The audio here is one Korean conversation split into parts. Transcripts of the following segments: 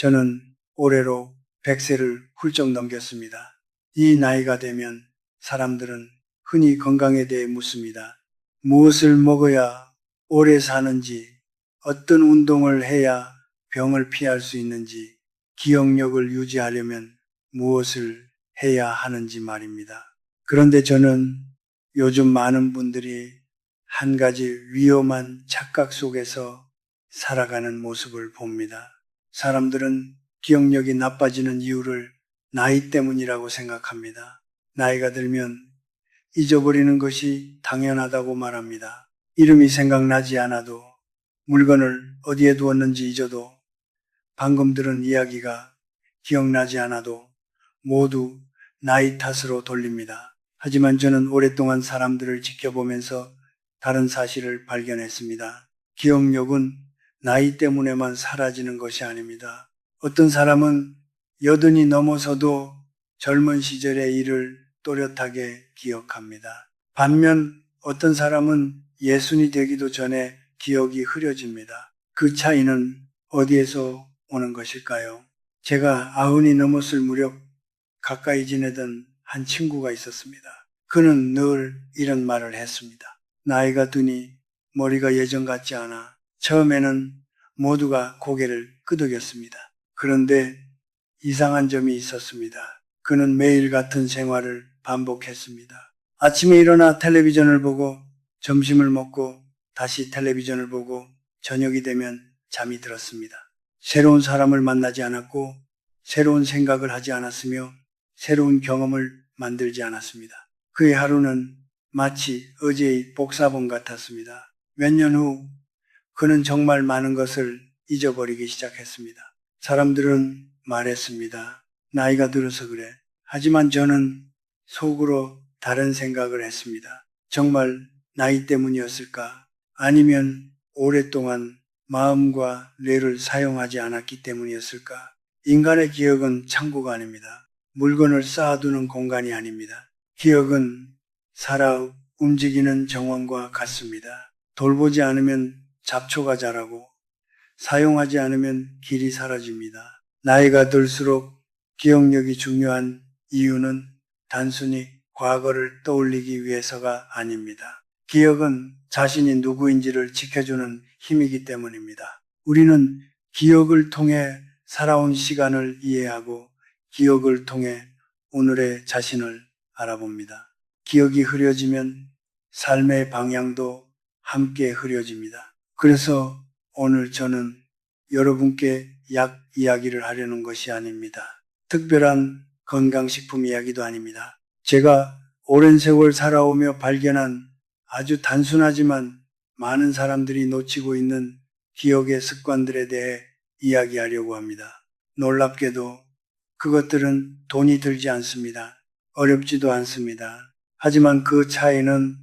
저는 올해로 100세를 훌쩍 넘겼습니다. 이 나이가 되면 사람들은 흔히 건강에 대해 묻습니다. 무엇을 먹어야 오래 사는지, 어떤 운동을 해야 병을 피할 수 있는지, 기억력을 유지하려면 무엇을 해야 하는지 말입니다. 그런데 저는 요즘 많은 분들이 한 가지 위험한 착각 속에서 살아가는 모습을 봅니다. 사람들은 기억력이 나빠지는 이유를 나이 때문이라고 생각합니다. 나이가 들면 잊어버리는 것이 당연하다고 말합니다. 이름이 생각나지 않아도, 물건을 어디에 두었는지 잊어도, 방금 들은 이야기가 기억나지 않아도 모두 나이 탓으로 돌립니다. 하지만 저는 오랫동안 사람들을 지켜보면서 다른 사실을 발견했습니다. 기억력은 나이 때문에만 사라지는 것이 아닙니다. 어떤 사람은 80이 넘어서도 젊은 시절의 일을 또렷하게 기억합니다. 반면 어떤 사람은 60이 되기도 전에 기억이 흐려집니다. 그 차이는 어디에서 오는 것일까요? 제가 90이 넘었을 무렵 가까이 지내던 한 친구가 있었습니다. 그는 늘 이런 말을 했습니다. 나이가 드니 머리가 예전 같지 않아. 처음에는 모두가 고개를 끄덕였습니다. 그런데 이상한 점이 있었습니다. 그는 매일 같은 생활을 반복했습니다. 아침에 일어나 텔레비전을 보고 점심을 먹고 다시 텔레비전을 보고 저녁이 되면 잠이 들었습니다. 새로운 사람을 만나지 않았고 새로운 생각을 하지 않았으며 새로운 경험을 만들지 않았습니다. 그의 하루는 마치 어제의 복사본 같았습니다. 몇 년 후 그는 정말 많은 것을 잊어버리기 시작했습니다. 사람들은 말했습니다. 나이가 들어서 그래. 하지만 저는 속으로 다른 생각을 했습니다. 정말 나이 때문이었을까? 아니면 오랫동안 마음과 뇌를 사용하지 않았기 때문이었을까? 인간의 기억은 창고가 아닙니다. 물건을 쌓아두는 공간이 아닙니다. 기억은 살아 움직이는 정원과 같습니다. 돌보지 않으면 잡초가 자라고 사용하지 않으면 길이 사라집니다. 나이가 들수록 기억력이 중요한 이유는 단순히 과거를 떠올리기 위해서가 아닙니다. 기억은 자신이 누구인지를 지켜주는 힘이기 때문입니다. 우리는 기억을 통해 살아온 시간을 이해하고 기억을 통해 오늘의 자신을 알아봅니다. 기억이 흐려지면 삶의 방향도 함께 흐려집니다. 그래서 오늘 저는 여러분께 약 이야기를 하려는 것이 아닙니다. 특별한 건강식품 이야기도 아닙니다. 제가 오랜 세월 살아오며 발견한 아주 단순하지만 많은 사람들이 놓치고 있는 기억의 습관들에 대해 이야기하려고 합니다. 놀랍게도 그것들은 돈이 들지 않습니다. 어렵지도 않습니다. 하지만 그 차이는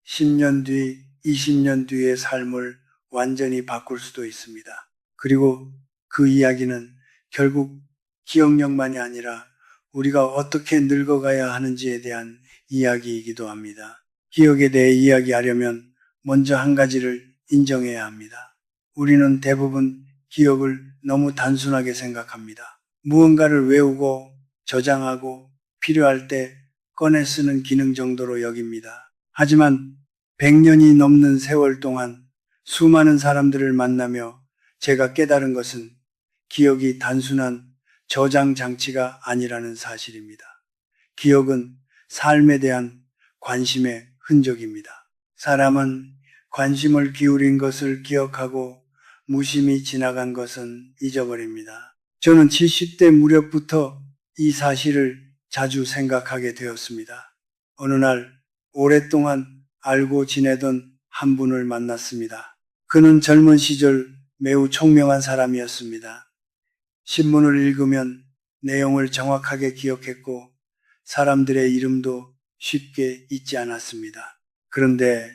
10년 뒤, 20년 뒤의 삶을 완전히 바꿀 수도 있습니다. 그리고 그 이야기는 결국 기억력만이 아니라 우리가 어떻게 늙어가야 하는지에 대한 이야기이기도 합니다. 기억에 대해 이야기하려면 먼저 한 가지를 인정해야 합니다. 우리는 대부분 기억을 너무 단순하게 생각합니다. 무언가를 외우고 저장하고 필요할 때 꺼내 쓰는 기능 정도로 여깁니다. 하지만 100년이 넘는 세월 동안 수많은 사람들을 만나며 제가 깨달은 것은 기억이 단순한 저장 장치가 아니라는 사실입니다. 기억은 삶에 대한 관심의 흔적입니다. 사람은 관심을 기울인 것을 기억하고 무심히 지나간 것은 잊어버립니다. 저는 70대 무렵부터 이 사실을 자주 생각하게 되었습니다. 어느 날 오랫동안 알고 지내던 한 분을 만났습니다. 그는 젊은 시절 매우 총명한 사람이었습니다. 신문을 읽으면 내용을 정확하게 기억했고 사람들의 이름도 쉽게 잊지 않았습니다. 그런데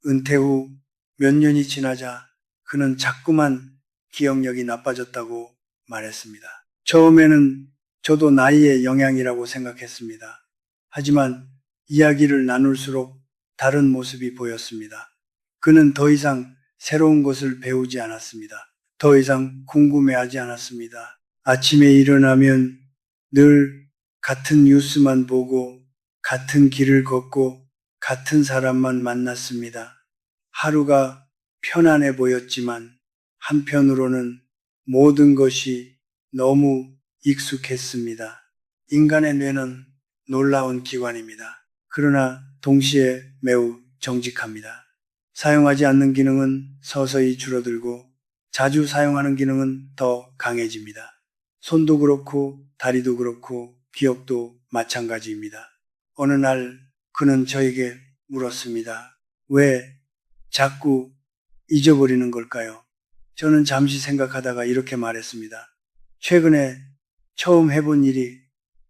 은퇴 후 몇 년이 지나자 그는 자꾸만 기억력이 나빠졌다고 말했습니다. 처음에는 저도 나이의 영향이라고 생각했습니다. 하지만 이야기를 나눌수록 다른 모습이 보였습니다. 그는 더 이상 새로운 것을 배우지 않았습니다. 더 이상 궁금해하지 않았습니다. 아침에 일어나면 늘 같은 뉴스만 보고 같은 길을 걷고 같은 사람만 만났습니다. 하루가 편안해 보였지만 한편으로는 모든 것이 너무 익숙했습니다. 인간의 뇌는 놀라운 기관입니다. 그러나 동시에 매우 정직합니다. 사용하지 않는 기능은 서서히 줄어들고 자주 사용하는 기능은 더 강해집니다. 손도 그렇고 다리도 그렇고 기억도 마찬가지입니다. 어느 날 그는 저에게 물었습니다. 왜 자꾸 잊어버리는 걸까요? 저는 잠시 생각하다가 이렇게 말했습니다. 최근에 처음 해본 일이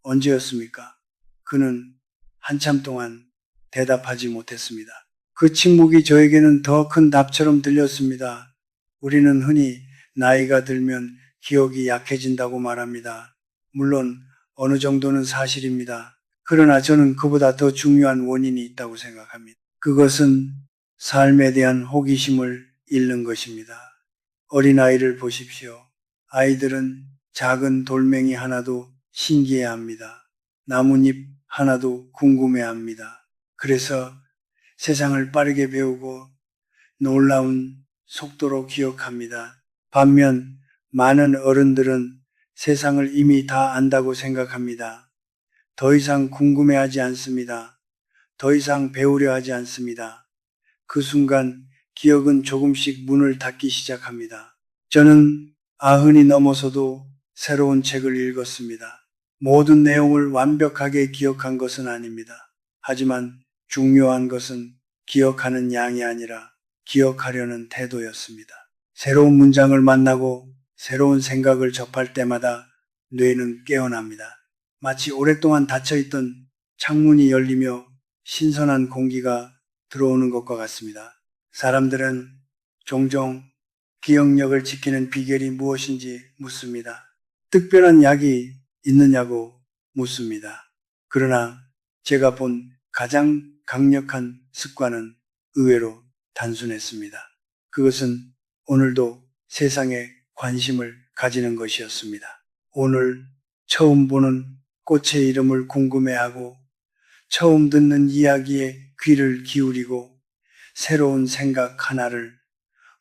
언제였습니까? 그는 한참 동안 대답하지 못했습니다. 그 침묵이 저에게는 더 큰 답처럼 들렸습니다. 우리는 흔히 나이가 들면 기억이 약해진다고 말합니다. 물론 어느 정도는 사실입니다. 그러나 저는 그보다 더 중요한 원인이 있다고 생각합니다. 그것은 삶에 대한 호기심을 잃는 것입니다. 어린아이를 보십시오. 아이들은 작은 돌멩이 하나도 신기해합니다. 나뭇잎 하나도 궁금해합니다. 그래서 세상을 빠르게 배우고 놀라운 속도로 기억합니다. 반면 많은 어른들은 세상을 이미 다 안다고 생각합니다. 더 이상 궁금해하지 않습니다. 더 이상 배우려 하지 않습니다. 그 순간 기억은 조금씩 문을 닫기 시작합니다. 저는 90이 넘어서도 새로운 책을 읽었습니다. 모든 내용을 완벽하게 기억한 것은 아닙니다. 하지만 중요한 것은 기억하는 양이 아니라 기억하려는 태도였습니다. 새로운 문장을 만나고 새로운 생각을 접할 때마다 뇌는 깨어납니다. 마치 오랫동안 닫혀있던 창문이 열리며 신선한 공기가 들어오는 것과 같습니다. 사람들은 종종 기억력을 지키는 비결이 무엇인지 묻습니다. 특별한 약이 있느냐고 묻습니다. 그러나 제가 본 가장 강력한 습관은 의외로 단순했습니다. 그것은 오늘도 세상에 관심을 가지는 것이었습니다. 오늘 처음 보는 꽃의 이름을 궁금해하고 처음 듣는 이야기에 귀를 기울이고 새로운 생각 하나를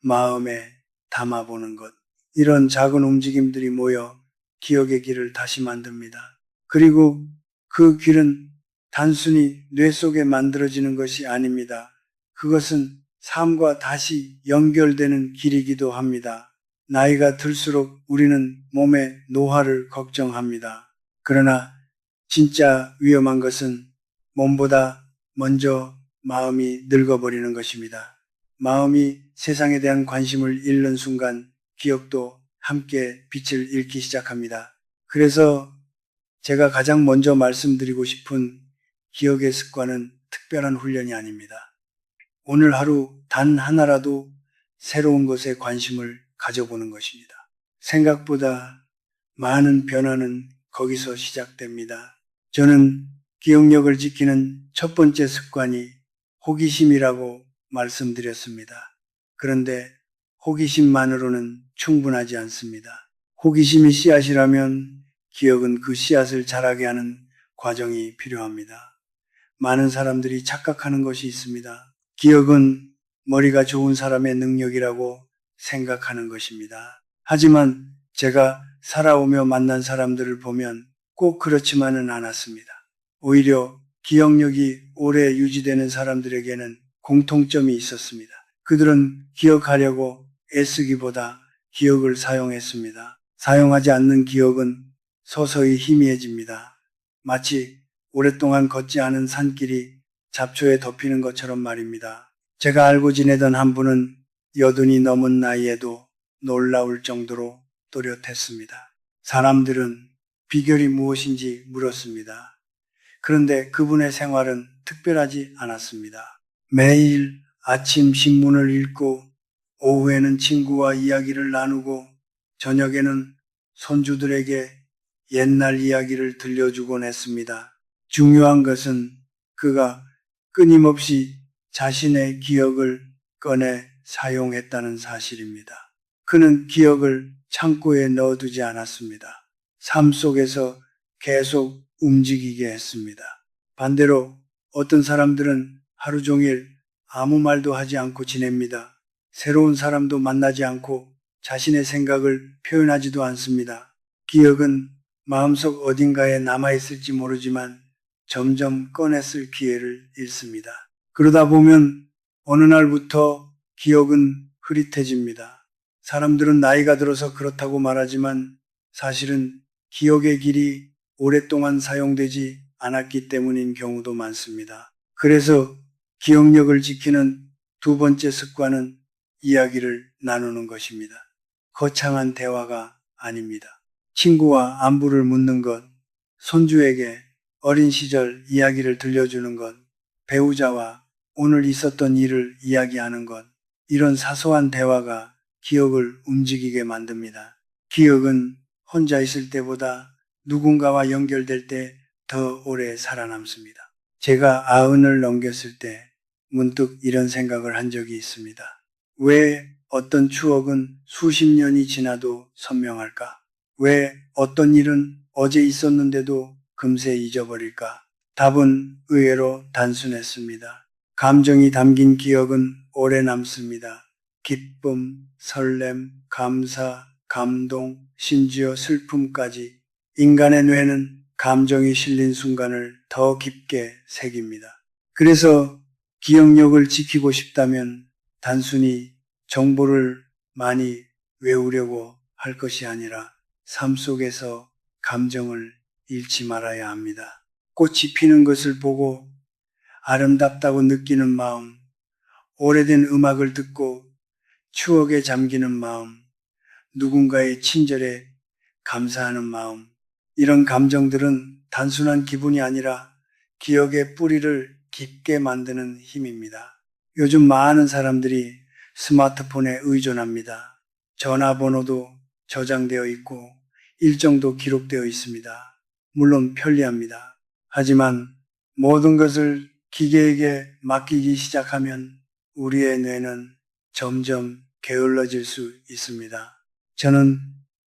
마음에 담아보는 것. 이런 작은 움직임들이 모여 기억의 길을 다시 만듭니다. 그리고 그 길은 단순히 뇌 속에 만들어지는 것이 아닙니다. 그것은 삶과 다시 연결되는 길이기도 합니다. 나이가 들수록 우리는 몸의 노화를 걱정합니다. 그러나 진짜 위험한 것은 몸보다 먼저 마음이 늙어버리는 것입니다. 마음이 세상에 대한 관심을 잃는 순간 기억도 함께 빛을 잃기 시작합니다. 그래서 제가 가장 먼저 말씀드리고 싶은 기억의 습관은 특별한 훈련이 아닙니다. 오늘 하루 단 하나라도 새로운 것에 관심을 가져보는 것입니다. 생각보다 많은 변화는 거기서 시작됩니다. 저는 기억력을 지키는 첫 번째 습관이 호기심이라고 말씀드렸습니다. 그런데 호기심만으로는 충분하지 않습니다. 호기심이 씨앗이라면 기억은 그 씨앗을 자라게 하는 과정이 필요합니다. 많은 사람들이 착각하는 것이 있습니다. 기억은 머리가 좋은 사람의 능력이라고 생각하는 것입니다. 하지만 제가 살아오며 만난 사람들을 보면 꼭 그렇지만은 않았습니다. 오히려 기억력이 오래 유지되는 사람들에게는 공통점이 있었습니다. 그들은 기억하려고 애쓰기보다 기억을 사용했습니다. 사용하지 않는 기억은 서서히 희미해집니다. 마치 오랫동안 걷지 않은 산길이 잡초에 덮이는 것처럼 말입니다. 제가 알고 지내던 한 분은 80이 넘은 나이에도 놀라울 정도로 또렷했습니다. 사람들은 비결이 무엇인지 물었습니다. 그런데 그분의 생활은 특별하지 않았습니다. 매일 아침 신문을 읽고 오후에는 친구와 이야기를 나누고 저녁에는 손주들에게 옛날 이야기를 들려주곤 했습니다. 중요한 것은 그가 끊임없이 자신의 기억을 꺼내 사용했다는 사실입니다. 그는 기억을 창고에 넣어두지 않았습니다. 삶 속에서 계속 움직이게 했습니다. 반대로 어떤 사람들은 하루 종일 아무 말도 하지 않고 지냅니다. 새로운 사람도 만나지 않고 자신의 생각을 표현하지도 않습니다. 기억은 마음속 어딘가에 남아있을지 모르지만 점점 꺼냈을 기회를 잃습니다. 그러다 보면 어느 날부터 기억은 흐릿해집니다. 사람들은 나이가 들어서 그렇다고 말하지만 사실은 기억의 길이 오랫동안 사용되지 않았기 때문인 경우도 많습니다. 그래서 기억력을 지키는 두 번째 습관은 이야기를 나누는 것입니다. 거창한 대화가 아닙니다. 친구와 안부를 묻는 것, 손주에게 어린 시절 이야기를 들려주는 것, 배우자와 오늘 있었던 일을 이야기하는 것, 이런 사소한 대화가 기억을 움직이게 만듭니다. 기억은 혼자 있을 때보다 누군가와 연결될 때 더 오래 살아남습니다. 제가 90을 넘겼을 때 문득 이런 생각을 한 적이 있습니다. 왜 어떤 추억은 수십 년이 지나도 선명할까? 왜 어떤 일은 어제 있었는데도 금세 잊어버릴까? 답은 의외로 단순했습니다. 감정이 담긴 기억은 오래 남습니다. 기쁨, 설렘, 감사, 감동, 심지어 슬픔까지 인간의 뇌는 감정이 실린 순간을 더 깊게 새깁니다. 그래서 기억력을 지키고 싶다면 단순히 정보를 많이 외우려고 할 것이 아니라 삶 속에서 감정을 잃지 말아야 합니다. 꽃이 피는 것을 보고 아름답다고 느끼는 마음, 오래된 음악을 듣고 추억에 잠기는 마음, 누군가의 친절에 감사하는 마음, 이런 감정들은 단순한 기분이 아니라 기억의 뿌리를 깊게 만드는 힘입니다. 요즘 많은 사람들이 스마트폰에 의존합니다. 전화번호도 저장되어 있고 일정도 기록되어 있습니다. 물론 편리합니다. 하지만 모든 것을 기계에게 맡기기 시작하면 우리의 뇌는 점점 게을러질 수 있습니다. 저는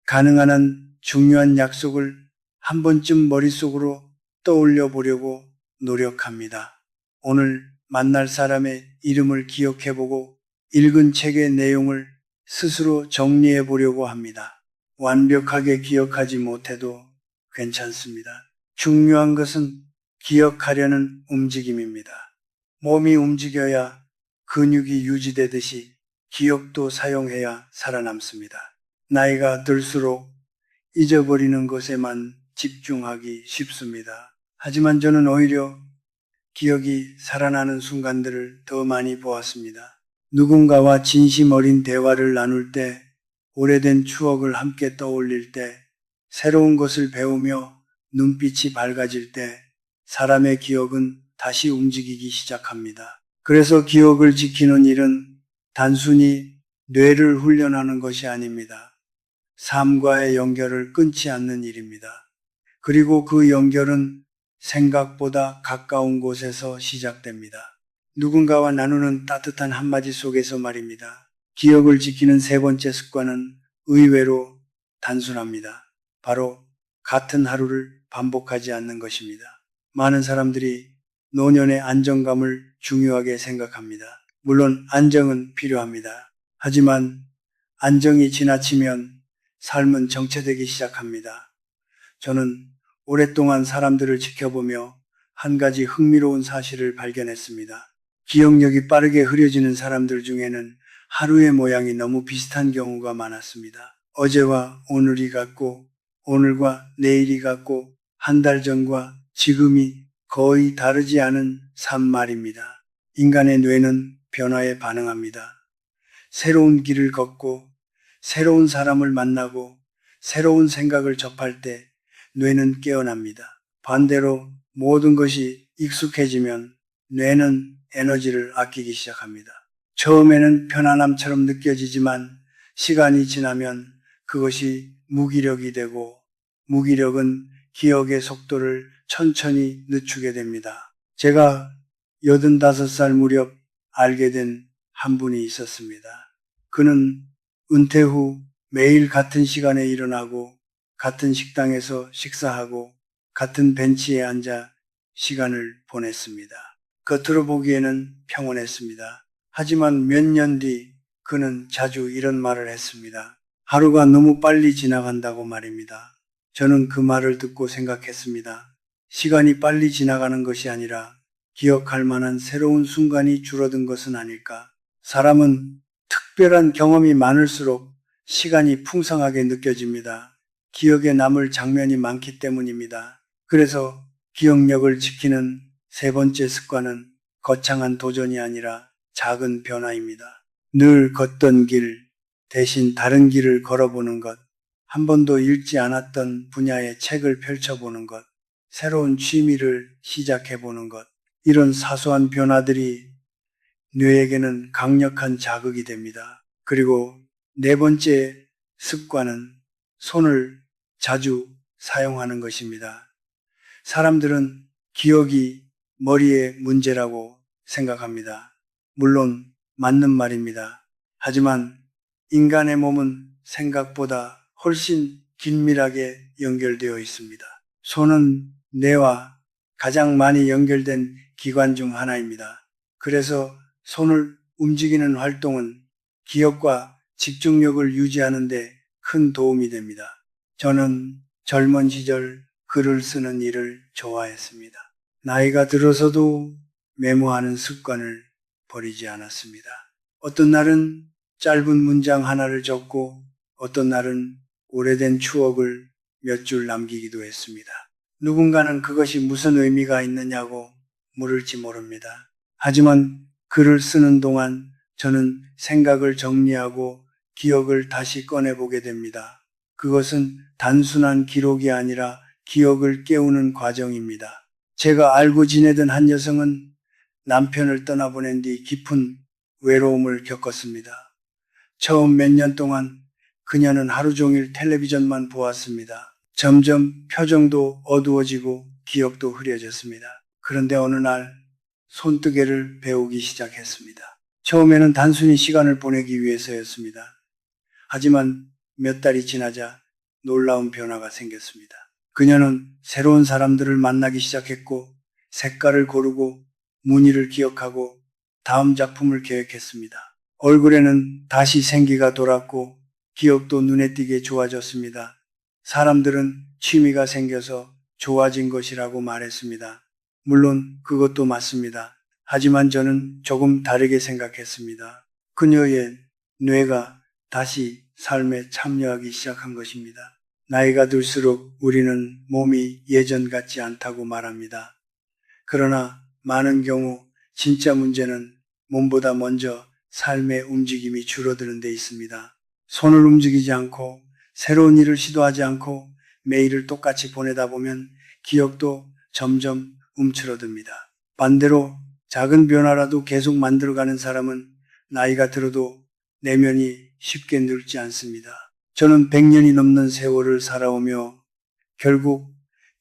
가능한 한 중요한 약속을 한 번쯤 머릿속으로 떠올려 보려고 노력합니다. 오늘 만날 사람의 이름을 기억해 보고 읽은 책의 내용을 스스로 정리해 보려고 합니다. 완벽하게 기억하지 못해도 괜찮습니다. 중요한 것은 기억하려는 움직임입니다. 몸이 움직여야 근육이 유지되듯이 기억도 사용해야 살아남습니다. 나이가 들수록 잊어버리는 것에만 집중하기 쉽습니다. 하지만 저는 오히려 기억이 살아나는 순간들을 더 많이 보았습니다. 누군가와 진심 어린 대화를 나눌 때, 오래된 추억을 함께 떠올릴 때, 새로운 것을 배우며 눈빛이 밝아질 때, 사람의 기억은 다시 움직이기 시작합니다. 그래서 기억을 지키는 일은 단순히 뇌를 훈련하는 것이 아닙니다. 삶과의 연결을 끊지 않는 일입니다. 그리고 그 연결은 생각보다 가까운 곳에서 시작됩니다. 누군가와 나누는 따뜻한 한마디 속에서 말입니다. 기억을 지키는 세 번째 습관은 의외로 단순합니다. 바로 같은 하루를 반복하지 않는 것입니다. 많은 사람들이 노년의 안정감을 중요하게 생각합니다. 물론 안정은 필요합니다. 하지만 안정이 지나치면 삶은 정체되기 시작합니다. 저는 오랫동안 사람들을 지켜보며 한 가지 흥미로운 사실을 발견했습니다. 기억력이 빠르게 흐려지는 사람들 중에는 하루의 모양이 너무 비슷한 경우가 많았습니다. 어제와 오늘이 같고, 오늘과 내일이 같고, 한 달 전과 지금이 거의 다르지 않은 삶 말입니다. 인간의 뇌는 변화에 반응합니다. 새로운 길을 걷고, 새로운 사람을 만나고 새로운 생각을 접할 때 뇌는 깨어납니다. 반대로 모든 것이 익숙해지면 뇌는 에너지를 아끼기 시작합니다. 처음에는 편안함처럼 느껴지지만 시간이 지나면 그것이 무기력이 되고 무기력은 기억의 속도를 천천히 늦추게 됩니다. 제가 85살 무렵 알게 된 한 분이 있었습니다. 그는 은퇴 후 매일 같은 시간에 일어나고 같은 식당에서 식사하고 같은 벤치에 앉아 시간을 보냈습니다. 겉으로 보기에는 평온했습니다. 하지만 몇 년 뒤 그는 자주 이런 말을 했습니다. 하루가 너무 빨리 지나간다고 말입니다. 저는 그 말을 듣고 생각했습니다. 시간이 빨리 지나가는 것이 아니라 기억할 만한 새로운 순간이 줄어든 것은 아닐까. 사람은 특별한 경험이 많을수록 시간이 풍성하게 느껴집니다. 기억에 남을 장면이 많기 때문입니다. 그래서 기억력을 지키는 세 번째 습관은 거창한 도전이 아니라 작은 변화입니다. 늘 걷던 길 대신 다른 길을 걸어보는 것, 한 번도 읽지 않았던 분야의 책을 펼쳐보는 것, 새로운 취미를 시작해보는 것, 이런 사소한 변화들이 뇌에게는 강력한 자극이 됩니다. 그리고 네 번째 습관은 손을 자주 사용하는 것입니다. 사람들은 기억이 머리의 문제라고 생각합니다. 물론 맞는 말입니다. 하지만 인간의 몸은 생각보다 훨씬 긴밀하게 연결되어 있습니다. 손은 뇌와 가장 많이 연결된 기관 중 하나입니다. 그래서 손을 움직이는 활동은 기억과 집중력을 유지하는 데 큰 도움이 됩니다. 저는 젊은 시절 글을 쓰는 일을 좋아했습니다. 나이가 들어서도 메모하는 습관을 버리지 않았습니다. 어떤 날은 짧은 문장 하나를 적고 어떤 날은 오래된 추억을 몇 줄 남기기도 했습니다. 누군가는 그것이 무슨 의미가 있느냐고 물을지 모릅니다. 하지만 글을 쓰는 동안 저는 생각을 정리하고 기억을 다시 꺼내보게 됩니다. 그것은 단순한 기록이 아니라 기억을 깨우는 과정입니다. 제가 알고 지내던 한 여성은 남편을 떠나보낸 뒤 깊은 외로움을 겪었습니다. 처음 몇 년 동안 그녀는 하루 종일 텔레비전만 보았습니다. 점점 표정도 어두워지고 기억도 흐려졌습니다. 그런데 어느 날 손뜨개를 배우기 시작했습니다. 처음에는 단순히 시간을 보내기 위해서였습니다. 하지만 몇 달이 지나자 놀라운 변화가 생겼습니다. 그녀는 새로운 사람들을 만나기 시작했고 색깔을 고르고 무늬를 기억하고 다음 작품을 계획했습니다. 얼굴에는 다시 생기가 돌았고 기억도 눈에 띄게 좋아졌습니다. 사람들은 취미가 생겨서 좋아진 것이라고 말했습니다. 물론 그것도 맞습니다. 하지만 저는 조금 다르게 생각했습니다. 그녀의 뇌가 다시 삶에 참여하기 시작한 것입니다. 나이가 들수록 우리는 몸이 예전 같지 않다고 말합니다. 그러나 많은 경우 진짜 문제는 몸보다 먼저 삶의 움직임이 줄어드는 데 있습니다. 손을 움직이지 않고 새로운 일을 시도하지 않고 매일을 똑같이 보내다 보면 기억도 점점 움츠러듭니다. 반대로 작은 변화라도 계속 만들어가는 사람은 나이가 들어도 내면이 쉽게 늙지 않습니다. 저는 100년이 넘는 세월을 살아오며 결국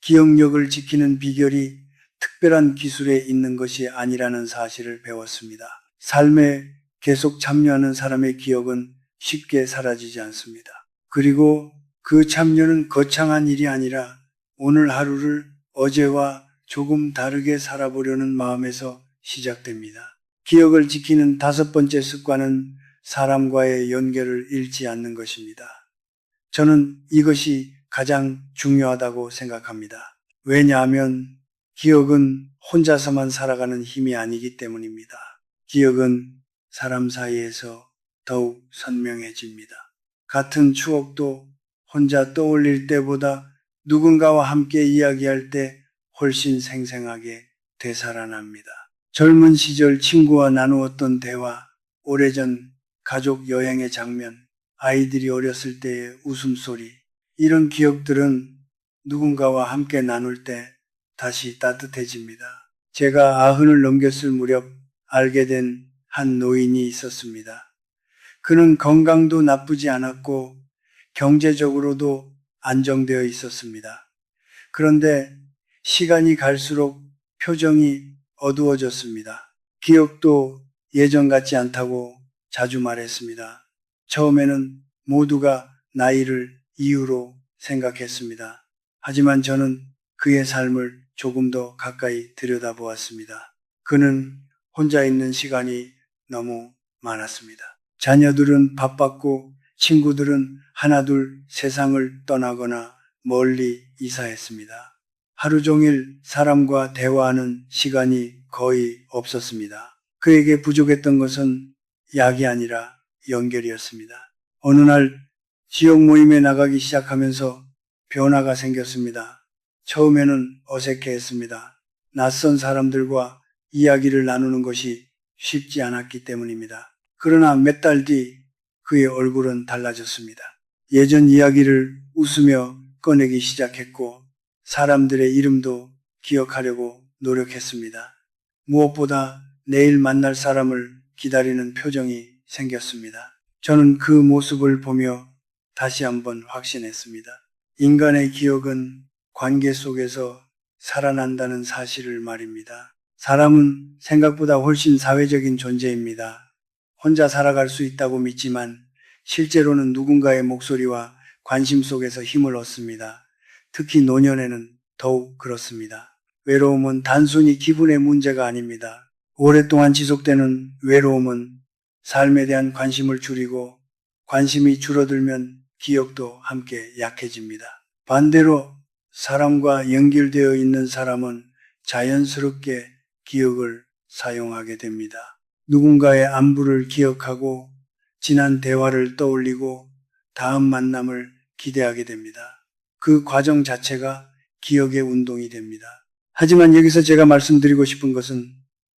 기억력을 지키는 비결이 특별한 기술에 있는 것이 아니라는 사실을 배웠습니다. 삶에 계속 참여하는 사람의 기억은 쉽게 사라지지 않습니다. 그리고 그 참여는 거창한 일이 아니라 오늘 하루를 어제와 조금 다르게 살아보려는 마음에서 시작됩니다. 기억을 지키는 다섯 번째 습관은 사람과의 연결을 잃지 않는 것입니다. 저는 이것이 가장 중요하다고 생각합니다. 왜냐하면 기억은 혼자서만 살아가는 힘이 아니기 때문입니다. 기억은 사람 사이에서 더욱 선명해집니다. 같은 추억도 혼자 떠올릴 때보다 누군가와 함께 이야기할 때 훨씬 생생하게 되살아납니다. 젊은 시절 친구와 나누었던 대화, 오래전 가족 여행의 장면, 아이들이 어렸을 때의 웃음소리, 이런 기억들은 누군가와 함께 나눌 때 다시 따뜻해집니다. 제가 90을 넘겼을 무렵 알게 된 한 노인이 있었습니다. 그는 건강도 나쁘지 않았고 경제적으로도 안정되어 있었습니다. 그런데 시간이 갈수록 표정이 어두워졌습니다. 기억도 예전 같지 않다고 자주 말했습니다. 처음에는 모두가 나이를 이유로 생각했습니다. 하지만 저는 그의 삶을 조금 더 가까이 들여다보았습니다. 그는 혼자 있는 시간이 너무 많았습니다. 자녀들은 바빴고 친구들은 하나둘 세상을 떠나거나 멀리 이사했습니다. 하루 종일 사람과 대화하는 시간이 거의 없었습니다. 그에게 부족했던 것은 약이 아니라 연결이었습니다. 어느 날 지역 모임에 나가기 시작하면서 변화가 생겼습니다. 처음에는 어색해했습니다. 낯선 사람들과 이야기를 나누는 것이 쉽지 않았기 때문입니다. 그러나 몇 달 뒤 그의 얼굴은 달라졌습니다. 예전 이야기를 웃으며 꺼내기 시작했고 사람들의 이름도 기억하려고 노력했습니다. 무엇보다 내일 만날 사람을 기다리는 표정이 생겼습니다. 저는 그 모습을 보며 다시 한번 확신했습니다. 인간의 기억은 관계 속에서 살아난다는 사실을 말입니다. 사람은 생각보다 훨씬 사회적인 존재입니다. 혼자 살아갈 수 있다고 믿지만 실제로는 누군가의 목소리와 관심 속에서 힘을 얻습니다. 특히 노년에는 더욱 그렇습니다. 외로움은 단순히 기분의 문제가 아닙니다. 오랫동안 지속되는 외로움은 삶에 대한 관심을 줄이고 관심이 줄어들면 기억도 함께 약해집니다. 반대로 사람과 연결되어 있는 사람은 자연스럽게 기억을 사용하게 됩니다. 누군가의 안부를 기억하고 지난 대화를 떠올리고 다음 만남을 기대하게 됩니다. 그 과정 자체가 기억의 운동이 됩니다. 하지만 여기서 제가 말씀드리고 싶은 것은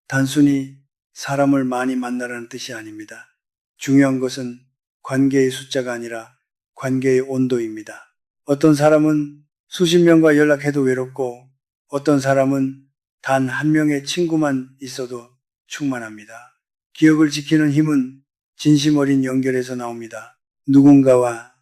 단순히 사람을 많이 만나라는 뜻이 아닙니다. 중요한 것은 관계의 숫자가 아니라 관계의 온도입니다. 어떤 사람은 수십 명과 연락해도 외롭고 어떤 사람은 단 한 명의 친구만 있어도 충만합니다. 기억을 지키는 힘은 진심 어린 연결에서 나옵니다. 누군가와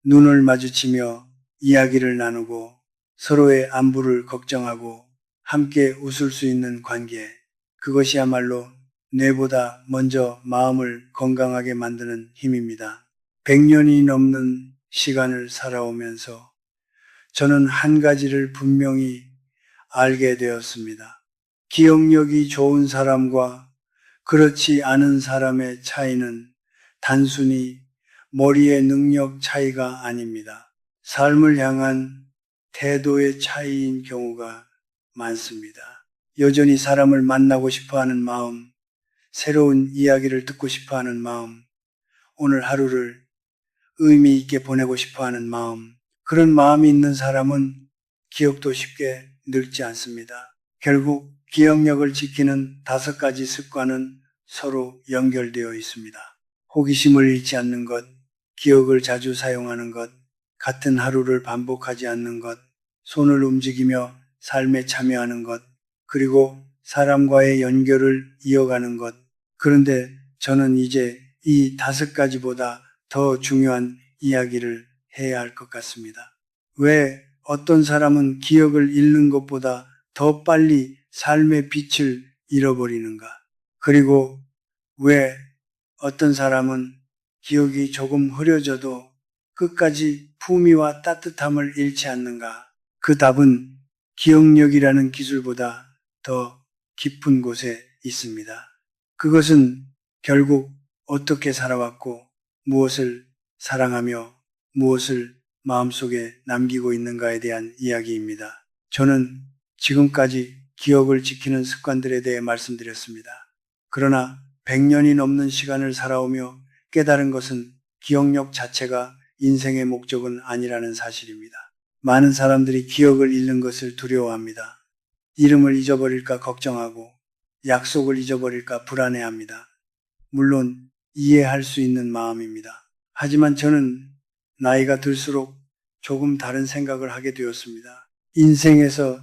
눈을 마주치며 이야기를 나누고 서로의 안부를 걱정하고 함께 웃을 수 있는 관계. 그것이야말로 뇌보다 먼저 마음을 건강하게 만드는 힘입니다. 100년이 넘는 시간을 살아오면서 저는 한 가지를 분명히 알게 되었습니다. 기억력이 좋은 사람과 그렇지 않은 사람의 차이는 단순히 머리의 능력 차이가 아닙니다. 삶을 향한 태도의 차이인 경우가 많습니다. 여전히 사람을 만나고 싶어 하는 마음, 새로운 이야기를 듣고 싶어 하는 마음, 오늘 하루를 의미 있게 보내고 싶어 하는 마음, 그런 마음이 있는 사람은 기억도 쉽게 늙지 않습니다. 결국 기억력을 지키는 5가지 습관은 서로 연결되어 있습니다. 호기심을 잃지 않는 것, 기억을 자주 사용하는 것, 같은 하루를 반복하지 않는 것, 손을 움직이며 삶에 참여하는 것, 그리고 사람과의 연결을 이어가는 것. 그런데 저는 이제 이 5가지보다 더 중요한 이야기를 해야 할 것 같습니다. 왜 어떤 사람은 기억을 잃는 것보다 더 빨리 삶의 빛을 잃어버리는가? 그리고 왜 어떤 사람은 기억이 조금 흐려져도 끝까지 품위와 따뜻함을 잃지 않는가? 그 답은 기억력이라는 기술보다 더 깊은 곳에 있습니다. 그것은 결국 어떻게 살아왔고 무엇을 사랑하며 무엇을 마음속에 남기고 있는가에 대한 이야기입니다. 저는 지금까지 기억을 지키는 습관들에 대해 말씀드렸습니다. 그러나 100년이 넘는 시간을 살아오며 깨달은 것은 기억력 자체가 인생의 목적은 아니라는 사실입니다. 많은 사람들이 기억을 잃는 것을 두려워합니다. 이름을 잊어버릴까 걱정하고 약속을 잊어버릴까 불안해합니다. 물론 이해할 수 있는 마음입니다. 하지만 저는 나이가 들수록 조금 다른 생각을 하게 되었습니다. 인생에서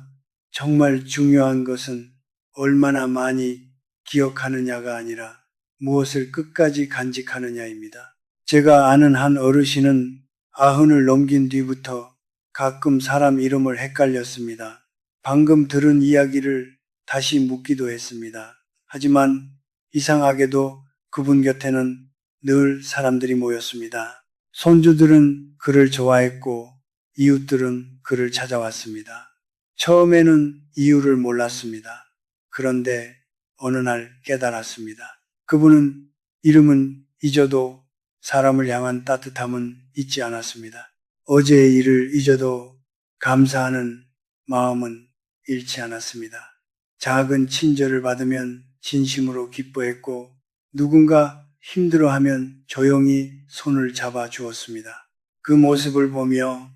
정말 중요한 것은 얼마나 많이 기억하느냐가 아니라 무엇을 끝까지 간직하느냐입니다. 제가 아는 한 어르신은 90을 넘긴 뒤부터 가끔 사람 이름을 헷갈렸습니다. 방금 들은 이야기를 다시 묻기도 했습니다. 하지만 이상하게도 그분 곁에는 늘 사람들이 모였습니다. 손주들은 그를 좋아했고 이웃들은 그를 찾아왔습니다. 처음에는 이유를 몰랐습니다. 그런데 어느 날 깨달았습니다. 그분은 이름은 잊어도 사람을 향한 따뜻함은 잊지 않았습니다. 어제의 일을 잊어도 감사하는 마음은 잃지 않았습니다. 작은 친절을 받으면 진심으로 기뻐했고 누군가 힘들어하면 조용히 손을 잡아 주었습니다. 그 모습을 보며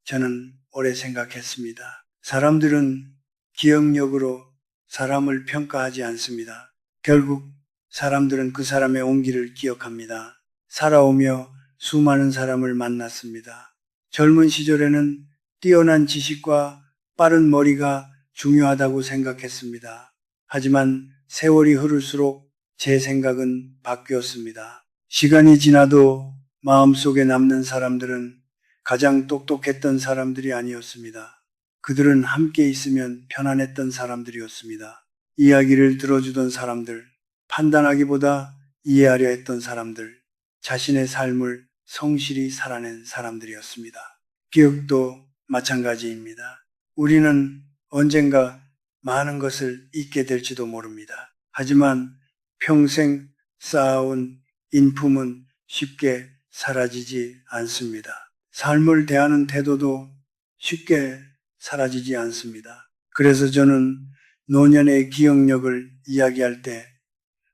저는 오래 생각했습니다. 사람들은 기억력으로 사람을 평가하지 않습니다. 결국 사람들은 그 사람의 온기를 기억합니다. 살아오며 수많은 사람을 만났습니다. 젊은 시절에는 뛰어난 지식과 빠른 머리가 중요하다고 생각했습니다. 하지만 세월이 흐를수록 제 생각은 바뀌었습니다. 시간이 지나도 마음속에 남는 사람들은 가장 똑똑했던 사람들이 아니었습니다. 그들은 함께 있으면 편안했던 사람들이었습니다. 이야기를 들어주던 사람들, 판단하기보다 이해하려 했던 사람들, 자신의 삶을 성실히 살아낸 사람들이었습니다. 기억도 마찬가지입니다. 우리는 언젠가 많은 것을 잊게 될지도 모릅니다. 하지만 평생 쌓아온 인품은 쉽게 사라지지 않습니다. 삶을 대하는 태도도 쉽게 사라지지 않습니다. 그래서 저는 노년의 기억력을 이야기할 때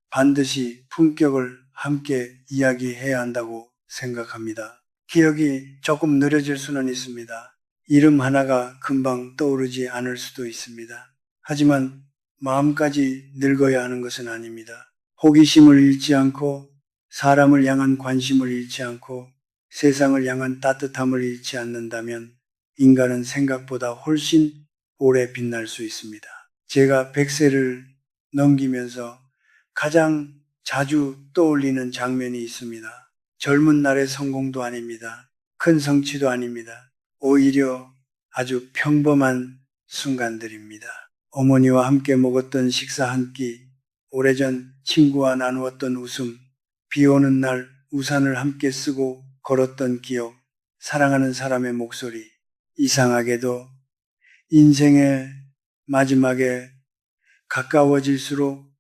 반드시 품격을 함께 이야기해야 한다고 생각합니다. 기억이 조금 느려질 수는 있습니다. 이름 하나가 금방 떠오르지 않을 수도 있습니다. 하지만 마음까지 늙어야 하는 것은 아닙니다. 호기심을 잃지 않고 사람을 향한 관심을 잃지 않고 세상을 향한 따뜻함을 잃지 않는다면 인간은 생각보다 훨씬 오래 빛날 수 있습니다. 제가 100세를 넘기면서 가장 자주 떠올리는 장면이 있습니다. 젊은 날의 성공도 아닙니다. 큰 성취도 아닙니다. 오히려 아주 평범한 순간들입니다. 어머니와 함께 먹었던 식사 한 끼, 오래전 친구와 나누었던 웃음, 비 오는 날 우산을 함께 쓰고 걸었던 기억, 사랑하는 사람의 목소리, 이상하게도 인생의 마지막에 가까워질수록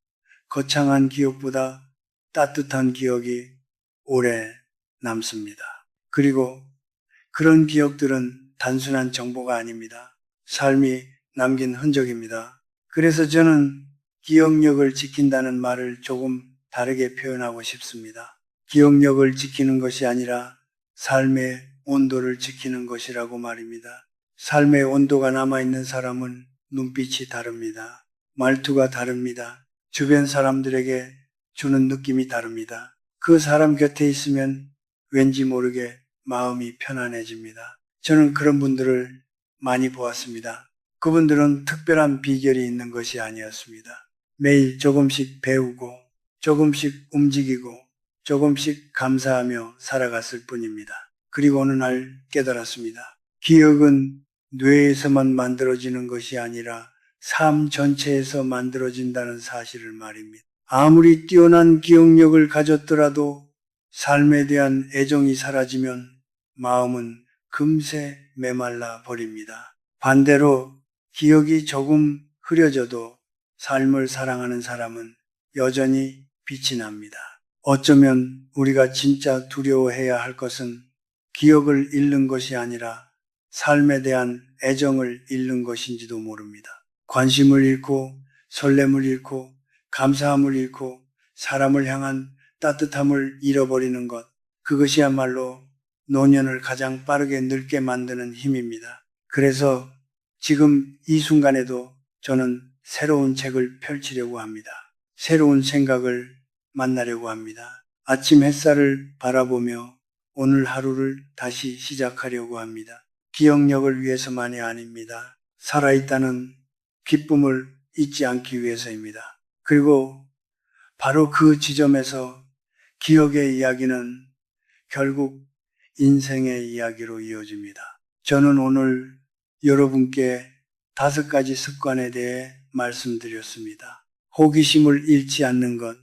거창한 기억보다 따뜻한 기억이 오래 남습니다. 그리고 그런 기억들은 단순한 정보가 아닙니다. 삶이 남긴 흔적입니다. 그래서 저는 기억력을 지킨다는 말을 조금 다르게 표현하고 싶습니다. 기억력을 지키는 것이 아니라 삶의 온도를 지키는 것이라고 말입니다. 삶의 온도가 남아있는 사람은 눈빛이 다릅니다. 말투가 다릅니다. 주변 사람들에게 주는 느낌이 다릅니다. 그 사람 곁에 있으면 왠지 모르게 마음이 편안해집니다. 저는 그런 분들을 많이 보았습니다. 그분들은 특별한 비결이 있는 것이 아니었습니다. 매일 조금씩 배우고 조금씩 움직이고 조금씩 감사하며 살아갔을 뿐입니다. 그리고 어느 날 깨달았습니다. 기억은 뇌에서만 만들어지는 것이 아니라 삶 전체에서 만들어진다는 사실을 말입니다. 아무리 뛰어난 기억력을 가졌더라도 삶에 대한 애정이 사라지면 마음은 금세 메말라 버립니다. 반대로 기억이 조금 흐려져도 삶을 사랑하는 사람은 여전히 빛이 납니다. 어쩌면 우리가 진짜 두려워해야 할 것은 기억을 잃는 것이 아니라 삶에 대한 애정을 잃는 것인지도 모릅니다. 관심을 잃고 설렘을 잃고 감사함을 잃고 사람을 향한 따뜻함을 잃어버리는 것, 그것이야말로 노년을 가장 빠르게 늙게 만드는 힘입니다. 그래서 지금 이 순간에도 저는 새로운 책을 펼치려고 합니다. 새로운 생각을 만나려고 합니다. 아침 햇살을 바라보며 오늘 하루를 다시 시작하려고 합니다. 기억력을 위해서만이 아닙니다. 살아있다는 기쁨을 잊지 않기 위해서입니다. 그리고 바로 그 지점에서 기억의 이야기는 결국 인생의 이야기로 이어집니다. 저는 오늘 여러분께 5가지 습관에 대해 말씀드렸습니다. 호기심을 잃지 않는 것,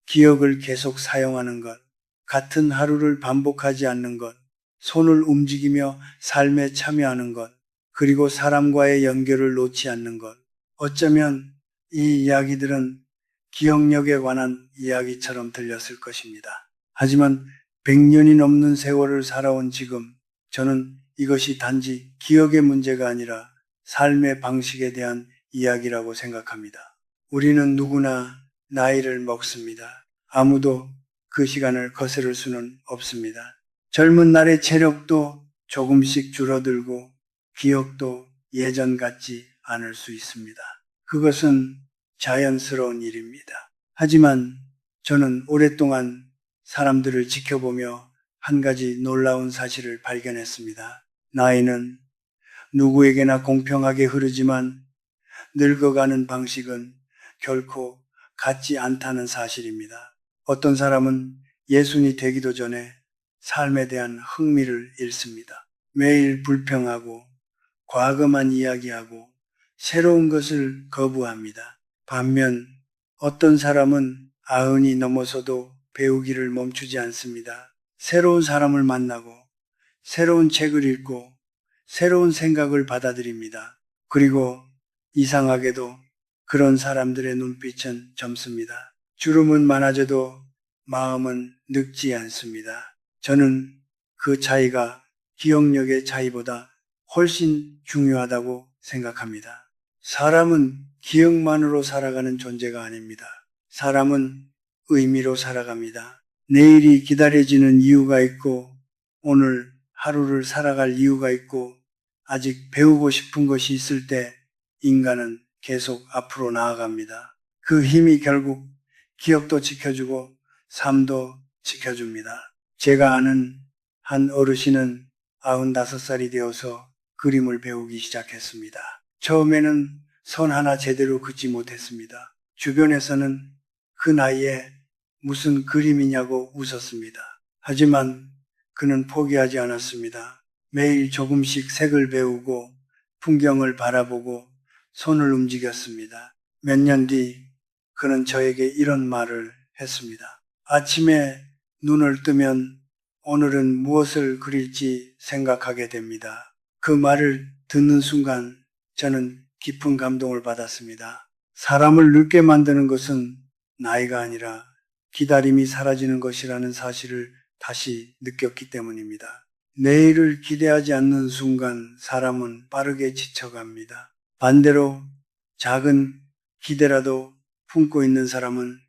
기억을 계속 사용하는 것, 같은 하루를 반복하지 않는 것, 손을 움직이며 삶에 참여하는 것, 그리고 사람과의 연결을 놓지 않는 것. 어쩌면 이 이야기들은 기억력에 관한 이야기처럼 들렸을 것입니다. 하지만 100년이 넘는 세월을 살아온 지금 저는 이것이 단지 기억의 문제가 아니라 삶의 방식에 대한 이야기라고 생각합니다. 우리는 누구나 나이를 먹습니다. 아무도 그 시간을 거스를 수는 없습니다. 젊은 날의 체력도 조금씩 줄어들고 기억도 예전 같지 않을 수 있습니다. 그것은 자연스러운 일입니다. 하지만 저는 오랫동안 사람들을 지켜보며 한 가지 놀라운 사실을 발견했습니다. 나이는 누구에게나 공평하게 흐르지만 늙어가는 방식은 결코 같지 않다는 사실입니다. 어떤 사람은 예순이 되기도 전에 삶에 대한 흥미를 잃습니다. 매일 불평하고 과거만 이야기하고 새로운 것을 거부합니다. 반면 어떤 사람은 90이 넘어서도 배우기를 멈추지 않습니다. 새로운 사람을 만나고 새로운 책을 읽고 새로운 생각을 받아들입니다. 그리고 이상하게도 그런 사람들의 눈빛은 젊습니다. 주름은 많아져도 마음은 늙지 않습니다. 저는 그 차이가 기억력의 차이보다 훨씬 중요하다고 생각합니다. 사람은 기억만으로 살아가는 존재가 아닙니다. 사람은 의미로 살아갑니다. 내일이 기다려지는 이유가 있고 오늘 하루를 살아갈 이유가 있고 아직 배우고 싶은 것이 있을 때 인간은 계속 앞으로 나아갑니다. 그 힘이 결국 기억도 지켜주고 삶도 지켜줍니다. 제가 아는 한 어르신은 95살이 되어서 그림을 배우기 시작했습니다. 처음에는 선 하나 제대로 긋지 못했습니다. 주변에서는 그 나이에 무슨 그림이냐고 웃었습니다. 하지만 그는 포기하지 않았습니다. 매일 조금씩 색을 배우고 풍경을 바라보고 손을 움직였습니다. 몇 년 뒤 그는 저에게 이런 말을 했습니다. 아침에 눈을 뜨면 오늘은 무엇을 그릴지 생각하게 됩니다. 그 말을 듣는 순간 저는 깊은 감동을 받았습니다. 사람을 늙게 만드는 것은 나이가 아니라 기다림이 사라지는 것이라는 사실을 다시 느꼈기 때문입니다. 내일을 기대하지 않는 순간 사람은 빠르게 지쳐갑니다. 반대로 작은 기대라도 품고 있는 사람은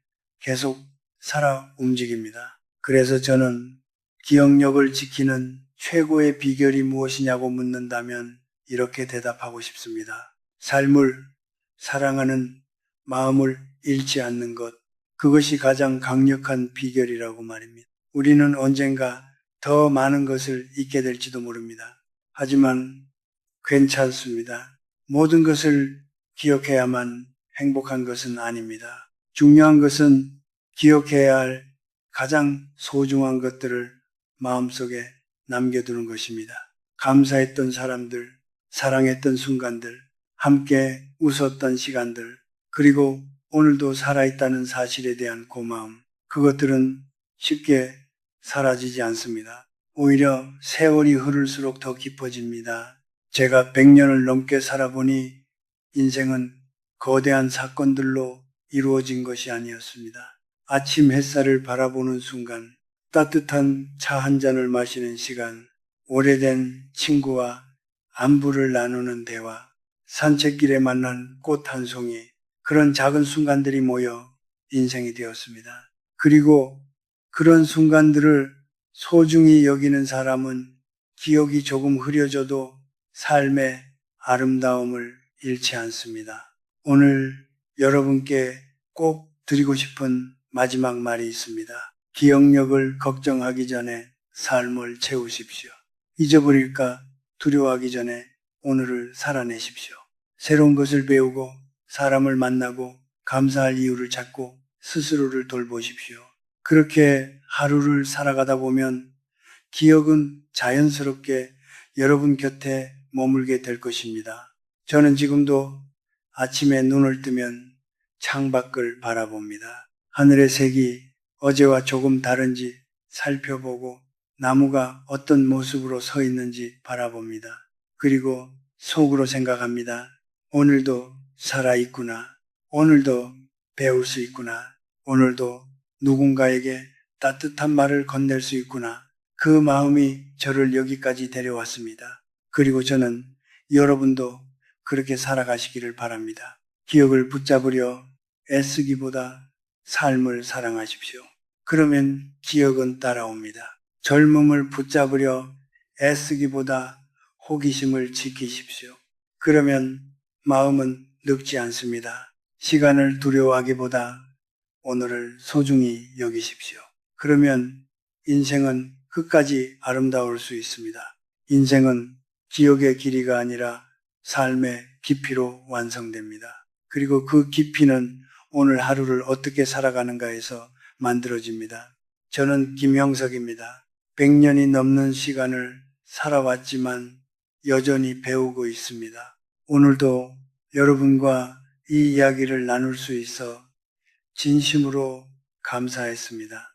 계속 살아 움직입니다. 그래서 저는 기억력을 지키는 최고의 비결이 무엇이냐고 묻는다면 이렇게 대답하고 싶습니다. 삶을 사랑하는 마음을 잃지 않는 것, 그것이 가장 강력한 비결이라고 말입니다. 우리는 언젠가 더 많은 것을 잊게 될지도 모릅니다. 하지만 괜찮습니다. 모든 것을 기억해야만 행복한 것은 아닙니다. 중요한 것은 기억해야 할 가장 소중한 것들을 마음속에 남겨두는 것입니다. 감사했던 사람들, 사랑했던 순간들, 함께 웃었던 시간들, 그리고 오늘도 살아있다는 사실에 대한 고마움, 그것들은 쉽게 사라지지 않습니다. 오히려 세월이 흐를수록 더 깊어집니다. 제가 100년을 넘게 살아보니 인생은 거대한 사건들로 이루어진 것이 아니었습니다. 아침 햇살을 바라보는 순간, 따뜻한 차 한 잔을 마시는 시간, 오래된 친구와 안부를 나누는 대화, 산책길에 만난 꽃 한 송이, 그런 작은 순간들이 모여 인생이 되었습니다. 그리고 그런 순간들을 소중히 여기는 사람은 기억이 조금 흐려져도 삶의 아름다움을 잃지 않습니다. 오늘 여러분께 꼭 드리고 싶은 마지막 말이 있습니다. 기억력을 걱정하기 전에 삶을 채우십시오. 잊어버릴까 두려워하기 전에 오늘을 살아내십시오. 새로운 것을 배우고 사람을 만나고 감사할 이유를 찾고 스스로를 돌보십시오. 그렇게 하루를 살아가다 보면 기억은 자연스럽게 여러분 곁에 머물게 될 것입니다. 저는 지금도 아침에 눈을 뜨면 창밖을 바라봅니다. 하늘의 색이 어제와 조금 다른지 살펴보고 나무가 어떤 모습으로 서 있는지 바라봅니다. 그리고 속으로 생각합니다. 오늘도 살아있구나. 오늘도 배울 수 있구나. 오늘도 누군가에게 따뜻한 말을 건넬 수 있구나. 그 마음이 저를 여기까지 데려왔습니다. 그리고 저는 여러분도 그렇게 살아가시기를 바랍니다. 기억을 붙잡으려 애쓰기보다 삶을 사랑하십시오. 그러면 기억은 따라옵니다. 젊음을 붙잡으려 애쓰기보다 호기심을 지키십시오. 그러면 마음은 늙지 않습니다. 시간을 두려워하기보다 오늘을 소중히 여기십시오. 그러면 인생은 끝까지 아름다울 수 있습니다. 인생은 기억의 길이가 아니라 삶의 깊이로 완성됩니다. 그리고 그 깊이는 오늘 하루를 어떻게 살아가는가에서 만들어집니다. 저는 김형석입니다. 100년이 넘는 시간을 살아왔지만 여전히 배우고 있습니다. 오늘도 여러분과 이 이야기를 나눌 수 있어 진심으로 감사했습니다.